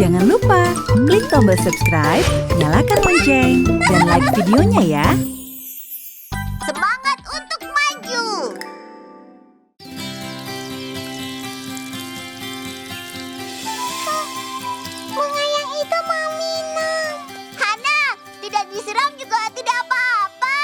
Jangan lupa klik tombol subscribe, nyalakan lonceng, dan like videonya ya. Semangat untuk maju! Bunga yang itu mau minum. Hana, tidak disiram juga tidak apa-apa.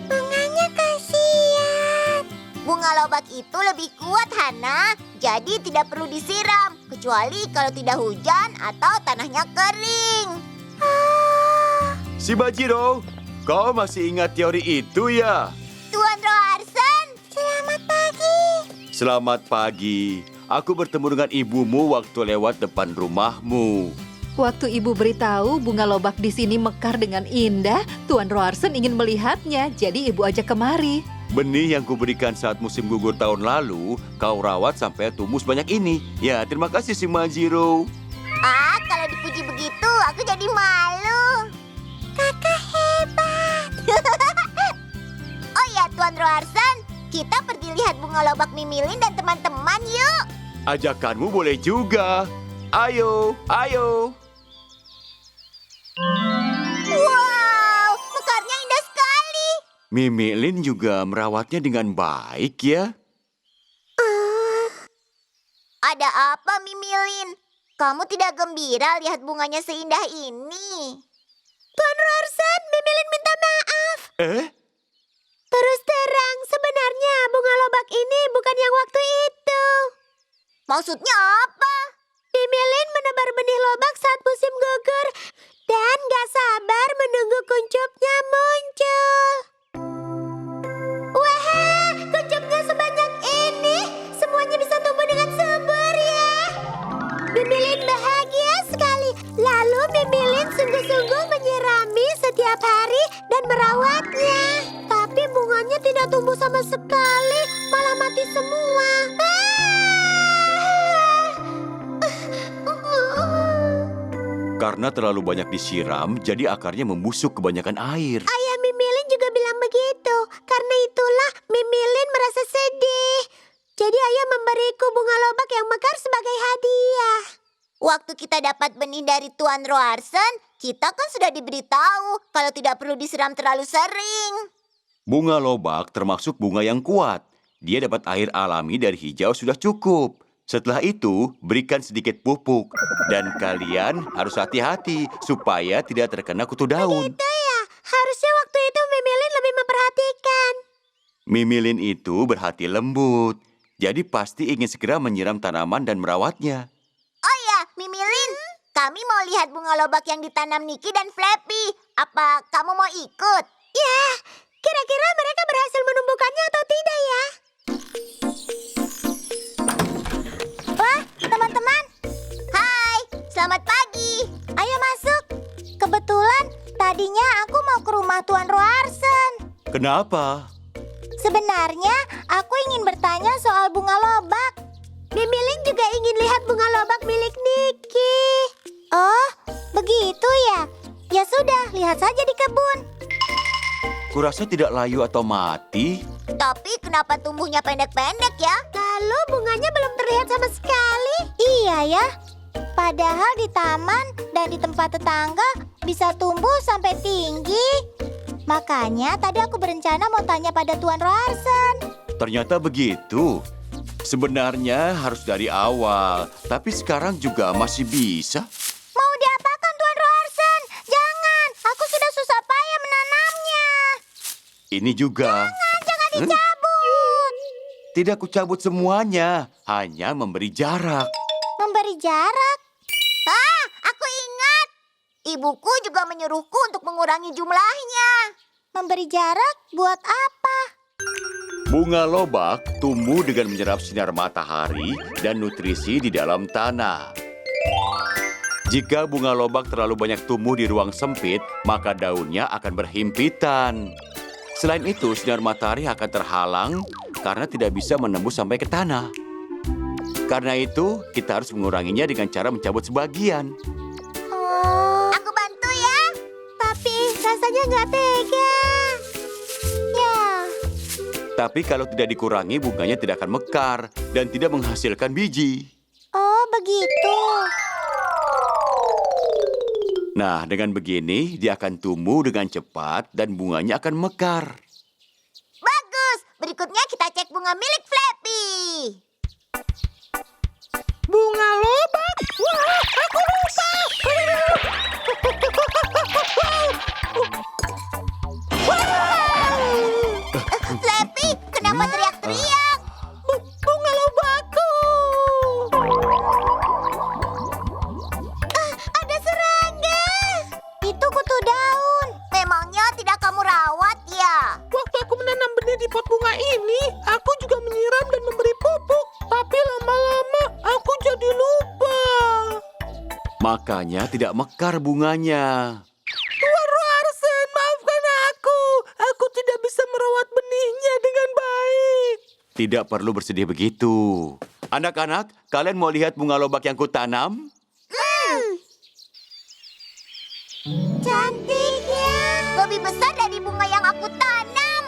Bunganya kasihan. Bunga lobak itu lebih kuat, Hana. Jadi tidak perlu disiram, kecuali kalau tidak hujan atau tanahnya kering. Si Bajiro, kau masih ingat teori itu ya? Tuan Roarson, selamat pagi. Selamat pagi. Aku bertemu dengan ibumu waktu lewat depan rumahmu. Waktu ibu beritahu bunga lobak di sini mekar dengan indah, Tuan Roarson ingin melihatnya, jadi ibu ajak kemari. Benih yang kuberikan saat musim gugur tahun lalu, kau rawat sampai tumbuh sebanyak ini. Ya, terima kasih si Majiro. Kalau dipuji begitu, aku jadi malu. Kakak hebat. Oh ya, Tuan Roarson, kita pergi lihat bunga lobak Mimilin dan teman-teman yuk. Ajakanmu boleh juga. Ayo, ayo. Wow, mekarnya indah sekali. Mimilin juga merawatnya dengan baik ya. Ada apa, Mimilin? Kamu tidak gembira lihat bunganya seindah ini? Tuan Roarson, Mimilin minta maaf. Terus terang, sebenarnya bunga lobak ini bukan yang waktu itu. Maksudnya apa? Mimilin menebar benih lobak saat musim gugur dan gak sabar menunggu kuncupnya muncul. Wah, kuncupnya sebanyak ini. Semuanya bisa tumbuh dengan subur ya. Mimilin bahagia sekali. Lalu Mimilin sungguh-sungguh menyirami setiap hari dan merawatnya. Tapi bunganya tidak tumbuh sama sekali, malah mati semua. Karena terlalu banyak disiram, jadi akarnya membusuk kebanyakan air. Ayah Mimilin juga bilang begitu. Karena itulah Mimilin merasa sedih. Jadi ayah memberiku bunga lobak yang mekar sebagai hadiah. Waktu kita dapat benih dari Tuan Roarson, kita kan sudah diberitahu kalau tidak perlu disiram terlalu sering. Bunga lobak termasuk bunga yang kuat. Dia dapat air alami dari hijau sudah cukup. Setelah itu, berikan sedikit pupuk. Dan kalian harus hati-hati supaya tidak terkena kutu daun. Itu ya, harusnya waktu itu Mimilin lebih memperhatikan. Mimilin itu berhati lembut. Jadi pasti ingin segera menyiram tanaman dan merawatnya. Oh ya, Mimilin, kami mau lihat bunga lobak yang ditanam Niki dan Flappy. Apa kamu mau ikut? Ya, kira-kira mereka berhasil menumbuhkannya atau tidak ya? Wah, teman-teman. Hai, selamat pagi. Ayo masuk. Kebetulan tadinya aku mau ke rumah Tuan Roarson. Kenapa? Sebenarnya aku ingin bertanya soal bunga lobak. Mimilin juga ingin lihat bunga lobak milik Niki. Oh, begitu ya? Ya sudah, lihat saja di kebun. Kurasa tidak layu atau mati. Tapi kenapa tumbuhnya pendek-pendek ya? Lalu bunganya belum terlihat sama sekali. Iya ya. Padahal di taman dan di tempat tetangga bisa tumbuh sampai tinggi. Makanya tadi aku berencana mau tanya pada Tuan Roarson. Ternyata begitu. Sebenarnya harus dari awal, tapi sekarang juga masih bisa. Mau diapakan Tuan Roarson? Jangan, aku sudah susah payah menanamnya. Ini juga. Jangan dicabut. Tidak kucabut semuanya, hanya memberi jarak. Memberi jarak. Aku ingat. Ibuku juga menyuruhku untuk mengurangi jumlahnya. Memberi jarak buat apa? Bunga lobak tumbuh dengan menyerap sinar matahari dan nutrisi di dalam tanah. Jika bunga lobak terlalu banyak tumbuh di ruang sempit, maka daunnya akan berhimpitan. Selain itu, sinar matahari akan terhalang karena tidak bisa menembus sampai ke tanah. Karena itu, kita harus menguranginya dengan cara mencabut sebagian. Aku bantu ya. Tapi rasanya nggak tega. Ya. Tapi kalau tidak dikurangi, bunganya tidak akan mekar dan tidak menghasilkan biji. Oh, begitu. Nah, dengan begini dia akan tumbuh dengan cepat dan bunganya akan mekar. Bagus. Berikutnya kita cek bunga milik Flappy. Bunga lobak? Wah, aku lupa. Flappy, kenapa teriak-teriak? Bunga lobakku. Ada serangga. Itu kutu daun. Memangnya tidak kamu rawat ya? Waktu aku menanam benih di pot bunga ini, aku juga menyiram dan memberi pupuk. Tapi lama-lama aku jadi lupa. Makanya tidak mekar bunganya. Tuan Roarsen, maafkan aku. Aku tidak bisa merawat benihnya dengan baik. Tidak perlu bersedih begitu. Anak-anak, kalian mau lihat bunga lobak yang kutanam? Cantiknya. Lebih besar dari bunga yang aku tanam.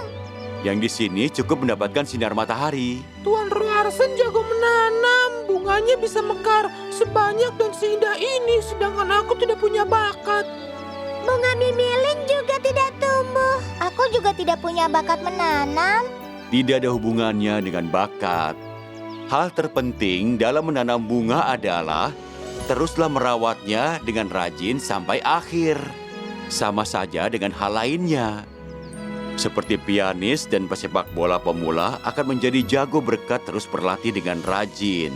Yang di sini cukup mendapatkan sinar matahari. Tuan Roarsen jago menanam. Bunganya bisa mekar sebanyak dan seindah ini, sedangkan aku tidak punya bakat. Bunga mimilin juga tidak tumbuh. Aku juga tidak punya bakat menanam. Tidak ada hubungannya dengan bakat. Hal terpenting dalam menanam bunga adalah teruslah merawatnya dengan rajin sampai akhir. Sama saja dengan hal lainnya. Seperti pianis dan pesepak bola pemula akan menjadi jago berkat terus berlatih dengan rajin.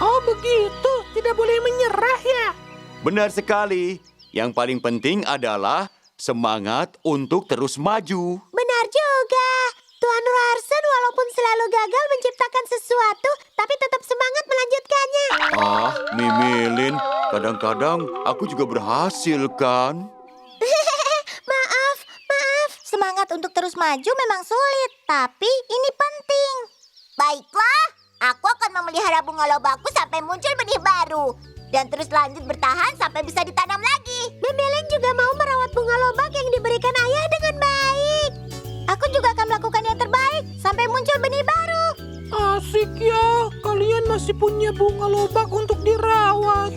Oh begitu, tidak boleh menyerah ya. Benar sekali. Yang paling penting adalah semangat untuk terus maju. Benar juga. Tuan Roarsen walaupun selalu gagal menciptakan sesuatu, tapi tetap semangat melanjutkannya. Ah, Mimilin, kadang-kadang aku juga berhasil kan? Maaf. Semangat untuk terus maju memang sulit, tapi ini penting. Baiklah, aku akan memelihara bunga lobakku sampai muncul benih baru. Dan terus lanjut bertahan sampai bisa ditanam lagi. Mimilin juga mau merawat bunga lobak yang diberikan ayah dengan baik. Aku juga akan melakukan yang terbaik sampai muncul benih baru. Asik ya, kalian masih punya bunga lobak untuk dirawat.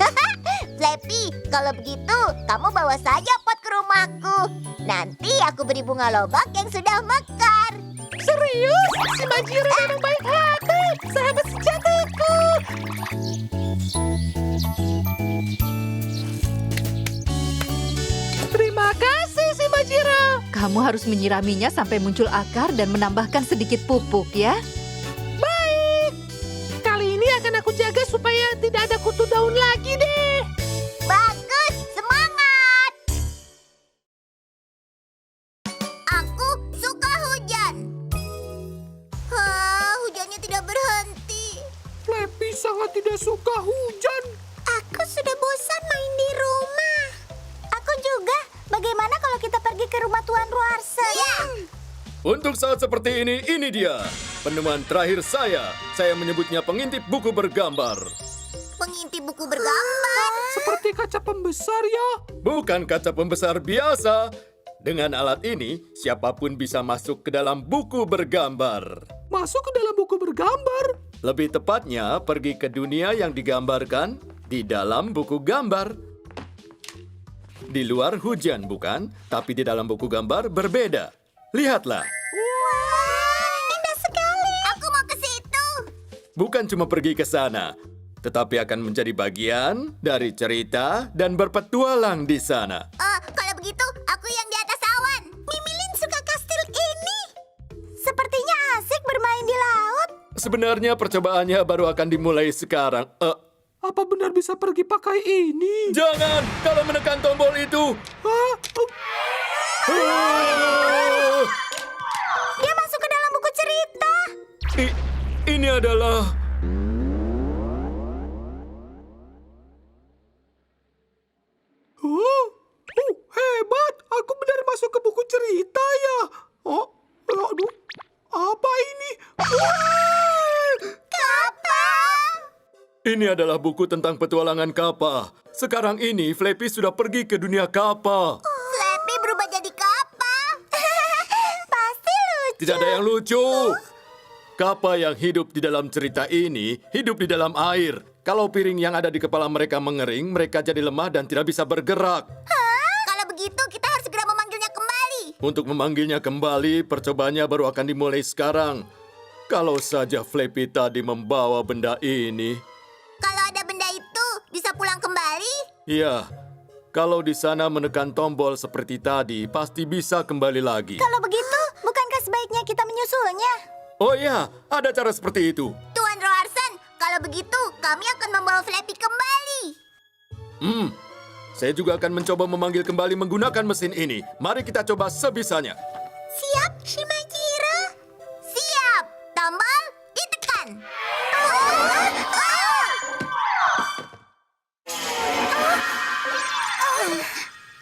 Flappy, kalau begitu kamu bawa saja pot ke rumahku. Nanti aku beri bunga lobak yang sudah mekar. Serius? Si Majiro memang baik hati, sahabat sejatiku. Terima kasih si Majiro. Kamu harus menyiraminya sampai muncul akar dan menambahkan sedikit pupuk ya. Baik. Kali ini akan aku jaga supaya tidak ada kutu daun lagi deh. Bagus, semangat! Aku suka hujan. Hujannya tidak berhenti. Flappy sangat tidak suka hujan. Aku sudah bosan main di rumah. Aku juga. Bagaimana kalau kita pergi ke rumah Tuan Roarsen? Ya. Untuk saat seperti ini dia. Penemuan terakhir saya. Saya menyebutnya pengintip buku bergambar. Pengintip buku bergambar. Seperti kaca pembesar ya. Bukan kaca pembesar biasa. Dengan alat ini, siapapun bisa masuk ke dalam buku bergambar. Masuk ke dalam buku bergambar. Lebih tepatnya, pergi ke dunia yang digambarkan di dalam buku gambar. Di luar hujan, bukan? Tapi di dalam buku gambar berbeda. Lihatlah. Wah, indah sekali. Aku mau ke situ. Bukan cuma pergi ke sana, tetapi akan menjadi bagian dari cerita dan berpetualang di sana. Kalau begitu, aku yang di atas awan. Mimilin suka kastil ini. Sepertinya asik bermain di laut. Sebenarnya percobaannya baru akan dimulai sekarang. Apa benar bisa pergi pakai ini? Jangan kalau menekan tombol itu. Dia masuk ke dalam buku cerita. Ini adalah... Hebat! Aku benar masuk ke buku cerita ya. Aduh, apa ini? Ini adalah buku tentang petualangan kapal. Sekarang ini Flappy sudah pergi ke dunia kapal. Flappy berubah jadi kapal. Pasti lucu. Tidak ada yang lucu. Kapal yang hidup di dalam cerita ini hidup di dalam air. Kalau piring yang ada di kepala mereka mengering, mereka jadi lemah dan tidak bisa bergerak. Kalau begitu, kita harus segera memanggilnya kembali. Untuk memanggilnya kembali, percobaannya baru akan dimulai sekarang. Kalau saja Flappy tadi membawa benda ini. Kalau ada benda itu, bisa pulang kembali? Ya, kalau di sana menekan tombol seperti tadi, pasti bisa kembali lagi. Kalau begitu, bukankah sebaiknya kita menyusulnya? Oh ya, ada cara seperti itu. Tuan Roarson, kalau begitu, kami akan membawa Flappy kembali. Saya juga akan mencoba memanggil kembali menggunakan mesin ini. Mari kita coba sebisanya. Siap, Shimajiro? Siap. Tombol ditekan.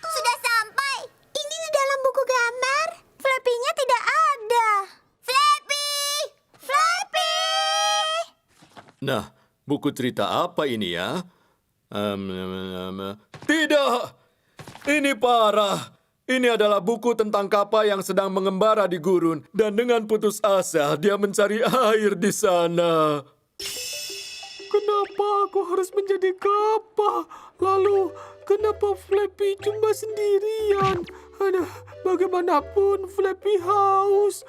Sudah sampai. Ini di dalam buku gambar. Flappy-nya tidak ada. Flappy! Flappy! Nah, buku cerita apa ini ya? Tidak! Ini parah. Ini adalah buku tentang kapal yang sedang mengembara di gurun. Dan dengan putus asa, dia mencari air di sana. Kenapa aku harus menjadi kapal? Lalu, kenapa Flappy cuma sendirian? Aduh, bagaimanapun Flappy haus.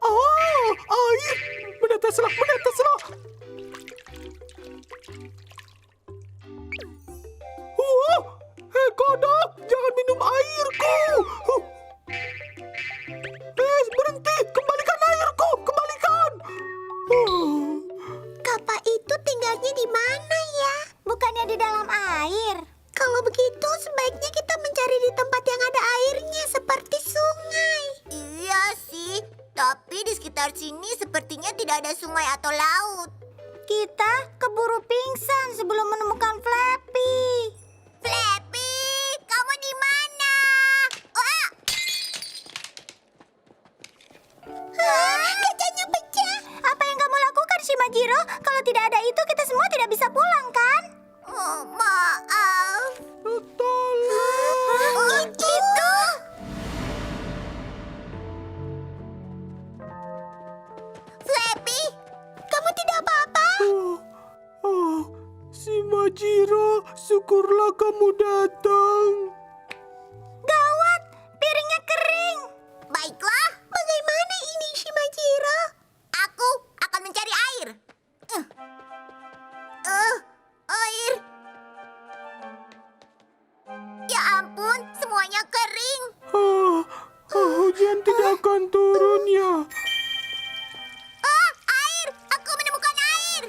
Air! Menetaslah, menetaslah! Hei kodok, jangan minum airku! Berhenti! Kembalikan airku! Kembalikan! Kapal itu tinggalnya di mana ya? Bukannya di dalam air. Kalau begitu, sebaiknya kita mencari di tempat yang ada airnya, seperti sungai. Iya sih, tapi di sekitar sini sepertinya tidak ada sungai atau laut. Kita keburu pingsan sebelum menemukan Flappy. Flappy, kamu di mana? Kacanya pecah. Apa yang kamu lakukan, Shimajiro? Kalau tidak ada itu, kita semua tidak bisa pulang, kan? Oh, maaf. Tolong! Itu? Flappy, kamu tidak apa-apa? Shimajiro, syukurlah kamu datang. Gawat, piringnya kering. Baiklah, bagaimana ini, Shimajiro? Aku akan mencari air. Air. Ya ampun, semuanya kering. Hujan tidak akan turun ya. Air! Aku menemukan air.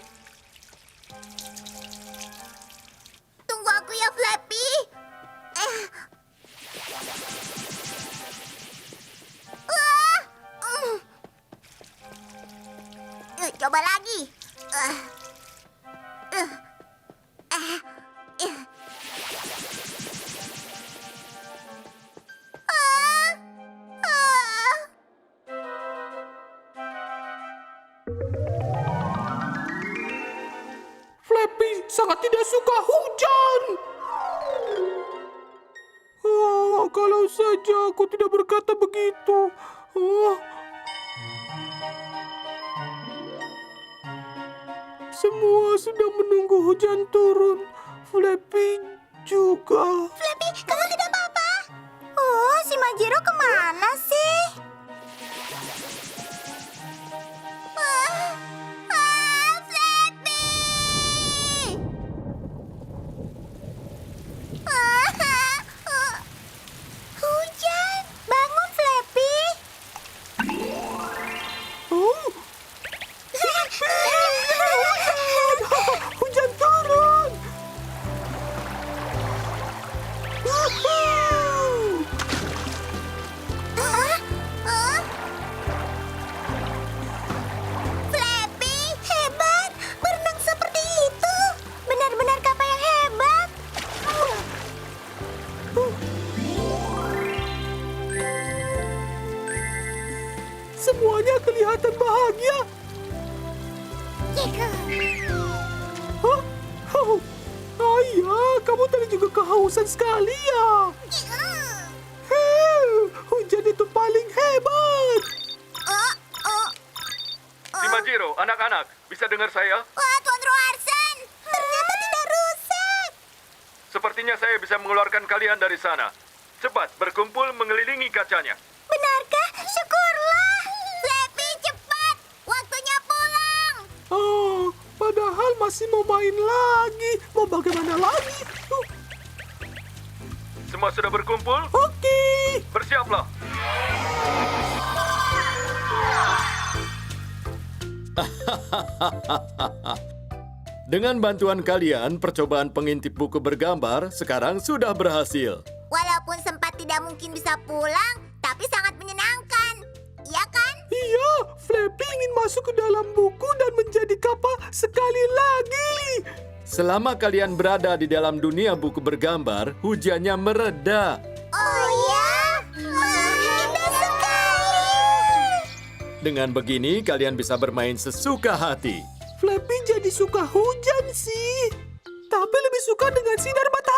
Tunggu aku ya, Flappy. Coba lagi. Flappy sangat tidak suka hujan. Kalau saja aku tidak berkata begitu. Semua sedang menunggu hujan turun. Flappy juga. Flappy, kamu tidak apa-apa? Oh, si Majiro kemana sih? Flappy! Hujan! Bangun, Flappy! Hujan turun. Flappy, hebat! Berenang seperti itu. Benar-benar kapal yang hebat. Semuanya kelihatan bahagia. Ayah, kamu tadi juga kehausan sekali ya. Hujan itu paling hebat. Shimajiro, anak-anak, bisa dengar saya? Wah, Tuan Sepertinya saya bisa mengeluarkan kalian dari sana. Cepat, berkumpul mengelilingi kacanya. Benarkah? Syukurlah. Flappy, cepat. Waktunya pulang. Oh, padahal masih mau main lagi. Mau bagaimana lagi? Semua sudah berkumpul? Oke. Bersiaplah. Dengan bantuan kalian, percobaan pengintip buku bergambar sekarang sudah berhasil. Walaupun sempat tidak mungkin bisa pulang, tapi sangat menyenangkan. Iya kan? Iya, Flappy ingin masuk ke dalam buku dan menjadi kapal sekali lagi. Selama kalian berada di dalam dunia buku bergambar, hujannya mereda. Oh ya? Wah, indah sekali. Dengan begini, kalian bisa bermain sesuka hati. Flappy jadi suka hujan sih. Tapi lebih suka dengan sinar matahari.